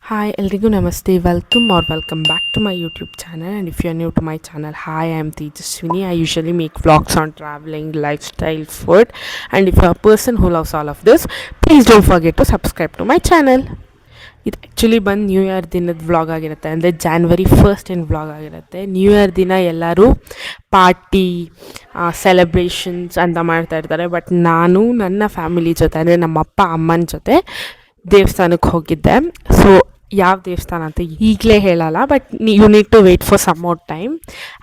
Hi, ಎಲ್ರಿಗೂ ನಮಸ್ತೆ. Welcome back to my YouTube channel. And if you're new to my channel, hi, I'm Tejaswini. I usually make vlogs on traveling, lifestyle, food. And if you're a person who loves all of this, please don't forget to subscribe to my channel. ಇದು actually ಬಂದು new year ದಿನದ vlog ಆಗಿರುತ್ತೆ, ಅಂದರೆ January 1st vlog ಆಗಿರುತ್ತೆ. New year ದಿನ ಎಲ್ಲರೂ party celebrations ಅಂತ ಮಾಡ್ತಾ ಇರ್ತಾರೆ. ಬಟ್ ನಾನು ನನ್ನ ಫ್ಯಾಮಿಲಿ ಜೊತೆ, ಅಂದರೆ ನಮ್ಮ ಅಪ್ಪ ಅಮ್ಮನ ಜೊತೆ ದೇವಸ್ಥಾನಕ್ಕೆ ಹೋಗಿದ್ದೆ. ಸೊ ಯಾವ ದೇವಸ್ಥಾನ ಅಂತ ಈಗಲೇ ಹೇಳಲ್ಲ, but you need to wait for some more time.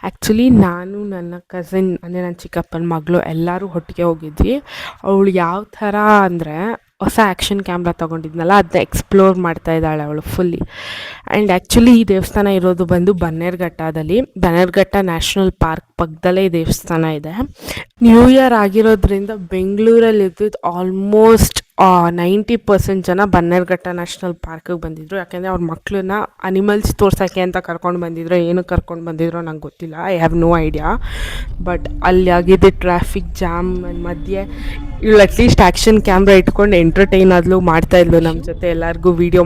Actually ನಾನು ನನ್ನ ಕಸಿನ್, ಅಂದರೆ ನನ್ನ ಚಿಕ್ಕಪ್ಪನ ಮಗಳು ಎಲ್ಲರೂ ಒಟ್ಟಿಗೆ ಹೋಗಿದ್ವಿ. ಅವಳು ಯಾವ ಥರ ಅಂದರೆ ಹೊಸ ಆ್ಯಕ್ಷನ್ ಕ್ಯಾಮ್ರಾ ತೊಗೊಂಡಿದ್ನಲ್ಲ, ಅದನ್ನ ಎಕ್ಸ್ಪ್ಲೋರ್ ಮಾಡ್ತಾ ಇದ್ದಾಳೆ ಅವಳು ಫುಲ್ಲಿ. ಆ್ಯಂಡ್ ಆ್ಯಕ್ಚುಲಿ ಈ ದೇವಸ್ಥಾನ ಇರೋದು ಬಂದು ಬನ್ನೇರುಘಟ್ಟದಲ್ಲಿ, ಬನ್ನೇರುಘಟ್ಟ ನ್ಯಾಷನಲ್ ಪಾರ್ಕ್ ಪಕ್ಕದಲ್ಲೇ ಈ ದೇವಸ್ಥಾನ ಇದೆ. ನ್ಯೂ ಇಯರ್ ಆಗಿರೋದ್ರಿಂದ ಬೆಂಗಳೂರಲ್ಲಿ ಇದ್ದಿದ್ದು ಆಲ್ಮೋಸ್ಟ್ 90% ಜನ ಬನ್ನೇರುಘಟ್ಟ ನ್ಯಾಷನಲ್ ಪಾರ್ಕಿಗೆ ಬಂದಿದ್ದರು. ಯಾಕೆಂದರೆ ಅವ್ರ ಮಕ್ಕಳನ್ನ ಅನಿಮಲ್ಸ್ ತೋರ್ಸೋಕ್ಕೆ ಅಂತ ಕರ್ಕೊಂಡು ಬಂದಿದ್ರು. ಏನಕ್ಕೆ ಕರ್ಕೊಂಡು ಬಂದಿದ್ರು ನಂಗೆ ಗೊತ್ತಿಲ್ಲ, I have no idea. But ಅಲ್ಲಿ ಆಗಿದೆ ಟ್ರಾಫಿಕ್ ಜಾಮ್ ಮಧ್ಯೆ ಇವಳು ಅಟ್ಲೀಸ್ಟ್ ಆ್ಯಕ್ಷನ್ ಕ್ಯಾಮ್ರಾ ಇಟ್ಕೊಂಡು ಎಂಟರ್ಟೈನ್ ಆದಲು, ಮಾಡ್ತಾಯಿದ್ಲು ನಮ್ಮ ಜೊತೆ ಎಲ್ಲರಿಗೂ ವೀಡಿಯೋ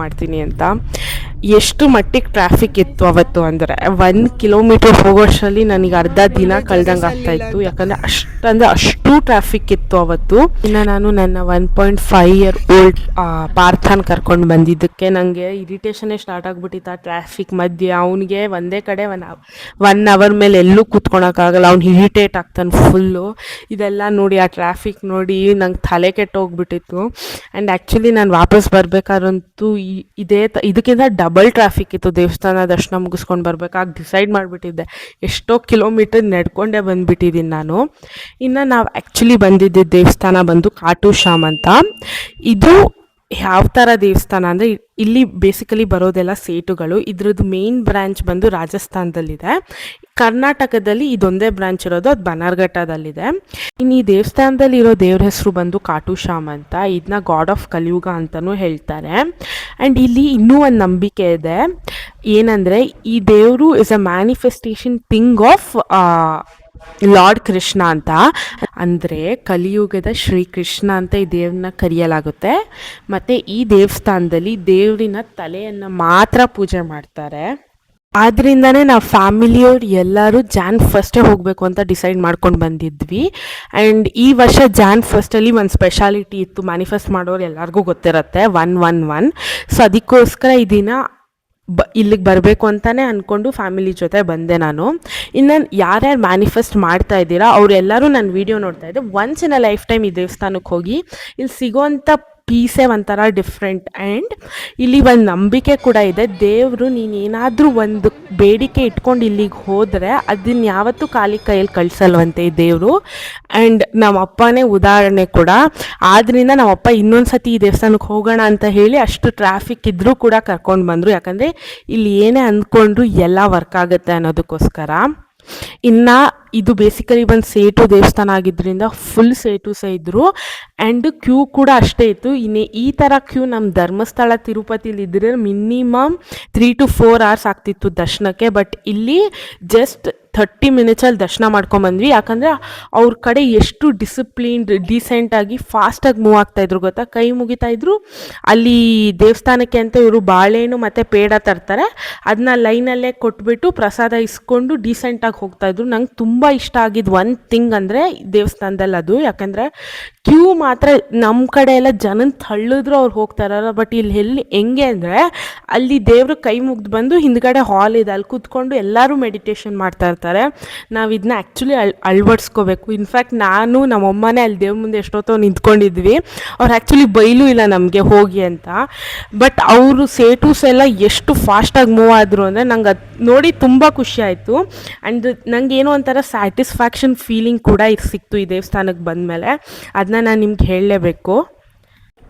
ಮಾಡ್ತೀನಿ ಅಂತ. ಎಷ್ಟು ಮಟ್ಟಿಗೆ ಟ್ರಾಫಿಕ್ ಇತ್ತು ಅವತ್ತು ಅಂದರೆ 1 ಕಿಲೋಮೀಟರ್ ಹೋಗೋಷ್ಟರಲ್ಲಿ ನನಗೆ ಅರ್ಧ ದಿನ ಕಳೆದಂಗೆ ಆಗ್ತಾಯಿತ್ತು. ಯಾಕಂದರೆ ಅಷ್ಟು ಟ್ರಾಫಿಕ್ ಇತ್ತು ಅವತ್ತು. ಇನ್ನು ನಾನು ನನ್ನ 1.5 year old ಪಾರ್ಥನ್ ಕರ್ಕೊಂಡು ಬಂದಿದ್ದಕ್ಕೆ ನನಗೆ ಇರಿಟೇಷನ್ನೇ ಸ್ಟಾರ್ಟ್ ಆಗಿಬಿಟ್ಟಿತ್ತು. ಆ ಟ್ರಾಫಿಕ್ ಮಧ್ಯೆ ಅವನಿಗೆ ಒಂದೇ ಕಡೆ 1 hour ಮೇಲೆ ಎಲ್ಲೂ ಕೂತ್ಕೊಳಕ್ಕಾಗಲ್ಲ, ಅವ್ನು ಇರಿಟೇಟ್ ಆಗ್ತಾನೆ ಫುಲ್ಲು. ಇದೆಲ್ಲ ನೋಡಿ, ಆ ಟ್ರಾಫಿಕ್ ನೋಡಿ ನಂಗೆ ತಲೆ ಕೆಟ್ಟೋಗ್ಬಿಟ್ಟಿತ್ತು. ಆ್ಯಂಡ್ ಆ್ಯಕ್ಚುಲಿ ನಾನು ವಾಪಸ್ ಬರಬೇಕಾದ್ರಂತೂ ಇದಕ್ಕಿಂತ ಡಬಲ್ ಟ್ರಾಫಿಕ್ ಇತ್ತು. ದೇವಸ್ಥಾನ ದರ್ಶನ ಮುಗಿಸ್ಕೊಂಡು ಬರ್ಬೇಕಾಗಿ ಡಿಸೈಡ್ ಮಾಡಿಬಿಟ್ಟಿದ್ದೆ, ಎಷ್ಟೋ ಕಿಲೋಮೀಟರ್ ನಡ್ಕೊಂಡೇ ಬಂದುಬಿಟ್ಟಿದ್ದೀನಿ ನಾನು. ಇನ್ನು ನಾವು ಆ್ಯಕ್ಚುಲಿ ಬಂದಿದ್ದ ದೇವಸ್ಥಾನ ಬಂದು ಖಾಟು ಶ್ಯಾಮ್ ಅಂತ. ಇದು ಯಾವ ಥರ ದೇವಸ್ಥಾನ ಅಂದರೆ, ಇಲ್ಲಿ ಬೇಸಿಕಲಿ ಬರೋದೆಲ್ಲ ಸೇಟುಗಳು. ಇದ್ರದ್ದು ಮೇನ್ ಬ್ರ್ಯಾಂಚ್ ಬಂದು ರಾಜಸ್ಥಾನದಲ್ಲಿದೆ. ಕರ್ನಾಟಕದಲ್ಲಿ ಇದೊಂದೇ ಬ್ರಾಂಚ್ ಇರೋದು, ಅದು ಬನ್ನೇರುಘಟ್ಟದಲ್ಲಿದೆ. ಇನ್ನು ಈ ದೇವಸ್ಥಾನದಲ್ಲಿ ಇರೋ ದೇವ್ರ ಹೆಸರು ಬಂದು ಖಾಟು ಶ್ಯಾಮ್ ಅಂತ. ಇದನ್ನ ಗಾಡ್ ಆಫ್ ಕಲಿಯುಗ ಅಂತಲೂ ಹೇಳ್ತಾರೆ. ಆ್ಯಂಡ್ ಇಲ್ಲಿ ಇನ್ನೂ ಒಂದು ನಂಬಿಕೆ ಇದೆ, ಏನಂದರೆ ಈ ದೇವರು is a manifestation thing of lord Krishna ಅಂತ. ಅಂದರೆ ಕಲಿಯುಗದ ಶ್ರೀಕೃಷ್ಣ ಅಂತ ಈ ದೇವ್ರನ್ನ ಕರೆಯಲಾಗುತ್ತೆ. ಮತ್ತು ಈ ದೇವಸ್ಥಾನದಲ್ಲಿ ದೇವರಿನ ತಲೆಯನ್ನು ಮಾತ್ರ ಪೂಜೆ ಮಾಡ್ತಾರೆ. ಆದ್ದರಿಂದನೇ ನಾವು ಫ್ಯಾಮಿಲಿಯವ್ರು ಎಲ್ಲರೂ Jan 1 ಹೋಗಬೇಕು ಅಂತ ಡಿಸೈಡ್ ಮಾಡ್ಕೊಂಡು ಬಂದಿದ್ವಿ. ಆ್ಯಂಡ್ ಈ ವರ್ಷ Jan 1 ಒಂದು ಸ್ಪೆಷಾಲಿಟಿ ಇತ್ತು, ಮ್ಯಾನಿಫೆಸ್ಟ್ ಮಾಡೋರು ಎಲ್ಲರಿಗೂ ಗೊತ್ತಿರುತ್ತೆ, 111. ಸೊ ಅದಕ್ಕೋಸ್ಕರ ಈ ದಿನ ಇಲ್ಲಿಗೆ ಬರಬೇಕು ಅಂತಲೇ ಅಂದ್ಕೊಂಡು ಫ್ಯಾಮಿಲಿ ಜೊತೆ ಬಂದೆ ನಾನು. ಇನ್ನು ಯಾರ್ಯಾರು ಮ್ಯಾನಿಫೆಸ್ಟ್ ಮಾಡ್ತಾ ಇದ್ದೀರಾ ಅವರೆಲ್ಲರೂ ನನ್ನ ವೀಡಿಯೋ ನೋಡ್ತಾ ಇದ್ದೆ. Once in a life time ಈ ದೇವಸ್ಥಾನಕ್ಕೆ ಹೋಗಿ ಇಲ್ಲಿ ಸಿಗೋವಂಥ ಪೀಸೇ ಒಂಥರ ಡಿಫ್ರೆಂಟ್. ಆ್ಯಂಡ್ ಇಲ್ಲಿ ಒಂದು ನಂಬಿಕೆ ಕೂಡ ಇದೆ, ದೇವರು ನೀನೇನಾದರೂ ಒಂದು ಬೇಡಿಕೆ ಇಟ್ಕೊಂಡು ಇಲ್ಲಿಗೆ ಹೋದರೆ ಅದನ್ನ ಯಾವತ್ತೂ ಖಾಲಿ ಕೈಯಲ್ಲಿ ಕಳಿಸಲ್ವಂತೆ ಈ ದೇವರು. ಆ್ಯಂಡ್ ನಮ್ಮ ಅಪ್ಪನೇ ಉದಾಹರಣೆ ಕೂಡ. ಆದ್ದರಿಂದ ನಮ್ಮಪ್ಪ ಇನ್ನೊಂದು ಸತಿ ಈ ದೇವಸ್ಥಾನಕ್ಕೆ ಹೋಗೋಣ ಅಂತ ಹೇಳಿ ಅಷ್ಟು ಟ್ರಾಫಿಕ್ ಇದ್ದರೂ ಕೂಡ ಕರ್ಕೊಂಡು ಬಂದರು. ಯಾಕಂದರೆ ಇಲ್ಲಿ ಏನೇ ಅಂದ್ಕೊಂಡ್ರು ಎಲ್ಲ ವರ್ಕ್ ಆಗುತ್ತೆ ಅನ್ನೋದಕ್ಕೋಸ್ಕರ. ಇನ್ನು ಇದು ಬೇಸಿಕಲಿ ಒಂದು ಸೇಟು ದೇವಸ್ಥಾನ ಆಗಿದ್ದರಿಂದ ಫುಲ್ ಸೇಟುಸೇ ಇದ್ದರು. ಆ್ಯಂಡ್ ಕ್ಯೂ ಕೂಡ ಅಷ್ಟೇ ಇತ್ತು. ಇನ್ನು ಈ ಥರ ಕ್ಯೂ ನಮ್ಮ ಧರ್ಮಸ್ಥಳ ತಿರುಪತಿಲಿ ಇದ್ದರೆ ಮಿನಿಮಮ್ 3 to 4 hours ಆಗ್ತಿತ್ತು ದರ್ಶನಕ್ಕೆ. ಬಟ್ ಇಲ್ಲಿ ಜಸ್ಟ್ 30 minutesಲ್ಲಿ ದರ್ಶನ ಮಾಡ್ಕೊಂಬಂದ್ವಿ. ಯಾಕಂದರೆ ಅವ್ರ ಕಡೆ ಎಷ್ಟು ಡಿಸಿಪ್ಲಿನ್ಡ್ ಡೀಸೆಂಟಾಗಿ ಫಾಸ್ಟಾಗಿ ಮೂವ್ ಆಗ್ತಾಯಿದ್ರು ಗೊತ್ತಾ. ಕೈ ಮುಗಿತಾಯಿದ್ರು. ಅಲ್ಲಿ ದೇವಸ್ಥಾನಕ್ಕೆ ಅಂತ ಇವರು ಬಾಳೆಹಣ್ಣು ಮತ್ತು ಪೇಡ ತರ್ತಾರೆ, ಅದನ್ನ ಲೈನಲ್ಲೇ ಕೊಟ್ಬಿಟ್ಟು ಪ್ರಸಾದ ಇಸ್ಕೊಂಡು ಡೀಸೆಂಟಾಗಿ ಹೋಗ್ತಾಯಿದ್ರು. ನಂಗೆ ತುಂಬ ಇಷ್ಟ ಆಗಿದ್ದು ಒಂದು ಥಿಂಗ್ ಅಂದರೆ ದೇವಸ್ಥಾನದಲ್ಲಿ ಅದು. ಯಾಕಂದರೆ ಕ್ಯೂ ಮಾತ್ರ ನಮ್ಮ ಕಡೆ ಎಲ್ಲ ಜನನ ತಳ್ಳಿದ್ರು ಅವ್ರು ಹೋಗ್ತಾರಲ್ಲ, ಬಟ್ ಇಲ್ಲಿ ಹೆಂಗೆ ಅಂದರೆ ಅಲ್ಲಿ ದೇವ್ರ ಕೈ ಮುಗ್ದು ಬಂದು ಹಿಂದ್ಗಡೆ ಹಾಲ್ ಇದೆ, ಅಲ್ಲಿ ಕೂತ್ಕೊಂಡು ಎಲ್ಲರೂ ಮೆಡಿಟೇಷನ್ ಮಾಡ್ತಾ ಇರ್ತಾರೆ. ನಾವು ಇದನ್ನ ಆ್ಯಕ್ಚುಲಿ ಅಳವಡಿಸ್ಕೋಬೇಕು. ಇನ್ಫ್ಯಾಕ್ಟ್ ನಾನು ನಮ್ಮಮ್ಮನೇ ಅಲ್ಲಿ ದೇವ್ರ ಮುಂದೆ ಎಷ್ಟೊತ್ತೋ ನಿಂತ್ಕೊಂಡಿದ್ವಿ. ಅವ್ರು ಆ್ಯಕ್ಚುಲಿ ಬೈಲೂ ಇಲ್ಲ ನಮಗೆ ಹೋಗಿ ಅಂತ. ಬಟ್ ಅವರು ಸೇಟುಸ್ ಎಲ್ಲ ಎಷ್ಟು ಫಾಸ್ಟಾಗಿ ಮೂವ್ ಆದರು ಅಂದರೆ ನಂಗೆ ಅದು ನೋಡಿ ತುಂಬ ಖುಷಿ ಆಯಿತು. ಆ್ಯಂಡ್ ನಂಗೆ ಏನೋ ಒಂಥರ ಸ್ಯಾಟಿಸ್ಫ್ಯಾಕ್ಷನ್ ಫೀಲಿಂಗ್ ಕೂಡ ಸಿಕ್ತು ಈ ದೇವಸ್ಥಾನಕ್ಕೆ ಬಂದಮೇಲೆ. ಅದನ್ನ ನಾನು ನಿಮ್ಗೆ ಹೇಳಲೇಬೇಕು.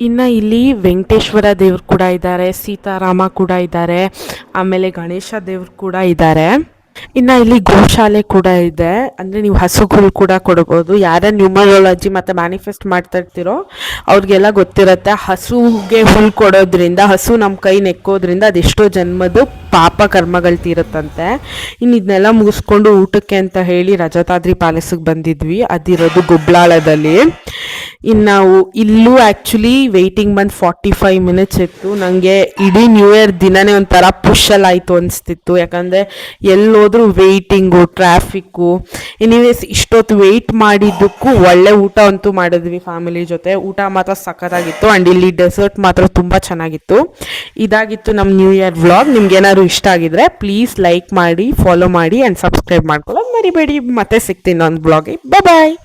ಇನ್ನು ಇಲ್ಲಿ ವೆಂಕಟೇಶ್ವರ ದೇವ್ರು ಕೂಡ ಇದ್ದಾರೆ, ಸೀತಾರಾಮ ಕೂಡ ಇದ್ದಾರೆ, ಆಮೇಲೆ ಗಣೇಶ ದೇವ್ರು ಕೂಡ ಇದ್ದಾರೆ. ಇನ್ನು ಇಲ್ಲಿ ಗೋಶಾಲೆ ಕೂಡ ಇದೆ, ಅಂದರೆ ನೀವು ಹಸುಗಳು ಕೂಡ ಕೊಡ್ಬೋದು. ಯಾರ್ಯಾರು ನ್ಯೂಮರಾಲಜಿ ಮತ್ತು ಮ್ಯಾನಿಫೆಸ್ಟ್ ಮಾಡ್ತಾ ಇರ್ತೀರೋ ಅವ್ರಿಗೆಲ್ಲ ಗೊತ್ತಿರುತ್ತೆ, ಹಸುಗೆ ಹುಲ್ಲು ಕೊಡೋದ್ರಿಂದ, ಹಸು ನಮ್ಮ ಕೈ ನೆಕ್ಕೋದ್ರಿಂದ ಅದೆಷ್ಟೋ ಜನ್ಮದ ಪಾಪ ಕರ್ಮಗಳು ತೀರುತ್ತಂತೆ. ಇನ್ನು ಇದನ್ನೆಲ್ಲ ಮುಗಿಸ್ಕೊಂಡು ಊಟಕ್ಕೆ ಅಂತ ಹೇಳಿ ರಜತಾದ್ರಿ ಪ್ಯಾಲೇಸಿಗೆ ಬಂದಿದ್ವಿ. ಅದಿರೋದು ಗುಬ್ಲಾಳದಲ್ಲಿ. ಇನ್ನು ನಾವು ಇಲ್ಲೂ ಆ್ಯಕ್ಚುಲಿ ವೆಯ್ಟಿಂಗ್ ಬಂದು 45 ಮಿನಿಟ್ಸ್ ಇತ್ತು. ನನಗೆ ಇಡೀ ನ್ಯೂ ಇಯರ್ ದಿನನೇ ಒಂಥರ ಪುಷಲ್ಲಾಯಿತು ಅನಿಸ್ತಿತ್ತು. ಯಾಕಂದರೆ ಎಲ್ಲೋದ್ರೂ ವೆಯ್ಟಿಂಗು, ಟ್ರಾಫಿಕ್ಕು. ಎನಿವೇಸ್ ಇಷ್ಟೊತ್ತು ವೆಯ್ಟ್ ಮಾಡಿದ್ದಕ್ಕೂ ಒಳ್ಳೆ ಊಟ ಅಂತೂ ಮಾಡಿದ್ವಿ ಫ್ಯಾಮಿಲಿ ಜೊತೆ. ಊಟ ಮಾತ್ರ ಸಖತ್ತಾಗಿತ್ತು. ಆ್ಯಂಡ್ ಇಲ್ಲಿ ಡೆಸರ್ಟ್ ಮಾತ್ರ ತುಂಬ ಚೆನ್ನಾಗಿತ್ತು. ಇದಾಗಿತ್ತು ನಮ್ಮ ನ್ಯೂ ಇಯರ್ ವ್ಲಾಗ್. ನಿಮ್ಗೆ ಏನಾದ್ರು ಇಷ್ಟ ಆಗಿದ್ರೆ ಪ್ಲೀಸ್ ಲೈಕ್ ಮಾಡಿ, ಫಾಲೋ ಮಾಡಿ ಆ್ಯಂಡ್ ಸಬ್ಸ್ಕ್ರೈಬ್ ಮಾಡ್ಕೊಳ್ಳೋದು ಮರಿಬೇಡಿ. ಮತ್ತೆ ಸಿಗ್ತೀನಿ ಒಂದು ಬ್ಲಾಗಿಗೆ. ಬಾಯ್.